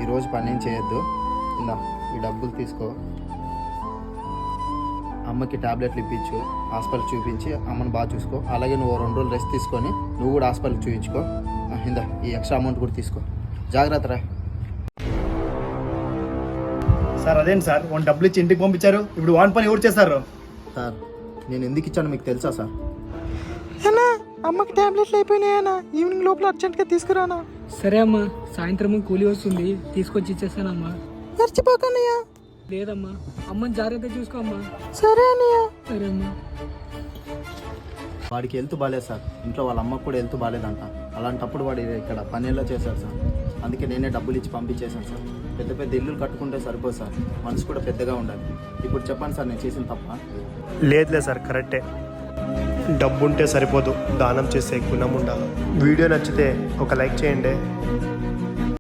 ఈరోజు పని ఏం చేయొద్దు. ఇందా ఈ డబ్బులు తీసుకో, అమ్మకి టాబ్లెట్లు ఇప్పించు, హాస్పిటల్ చూపించి అమ్మని బాగా చూసుకో. అలాగే నువ్వు 2 రోజులు రెస్ట్ తీసుకొని నువ్వు కూడా హాస్పిటల్ చూపించుకో. ఇందా ఈ ఎక్స్ట్రా అమౌంట్ కూడా తీసుకో. జాగ్రత్త రా. సార్ అదేంటి సార్ వన్ డబ్బులు ఇచ్చి ఇంటికి పంపించారు, ఇప్పుడు వాన్ పని ఎవరు చేస్తారు? సార్ నేను ఎందుకు ఇచ్చానో మీకు తెలుసా సార్? అన్నా అమ్మకి టాబ్లెట్లు అయిపోయినాయన్నా, ఈవినింగ్ లోపల అర్జెంట్గా తీసుకురానా. సరే అమ్మా, సాయంత్రం కూలి వస్తుంది, తీసుకొచ్చి ఇచ్చేస్తానమ్మా. మర్చిపోకన్నయ్యా. లేదమ్మా, అమ్మని జాగ్రత్త చూసుకో అమ్మా. సరే అన్నయ్య. సరే అమ్మా. వాడికి హెల్త్ బాగాలేదు సార్, ఇంట్లో వాళ్ళ అమ్మకు కూడా హెల్త్ బాగాలేదంట. అలాంటప్పుడు వాడు ఇక్కడ పని ఎలా చేశారు సార్? అందుకే నేనే డబ్బులు ఇచ్చి పంపించేశాను సార్. పెద్ద పెద్ద ఇల్లులు కట్టుకుంటే సరిపోదు సార్, మనసు కూడా పెద్దగా ఉండాలి. ఇప్పుడు చెప్పండి సార్, నేను చేసిన తప్ప? లేదు సార్, కరెక్టే. డబ్బు ఉంటే సరిపోదు, దానం చేసే గుణం ఉండాలి. వీడియో నచ్చితే ఒక లైక్ చేయండి.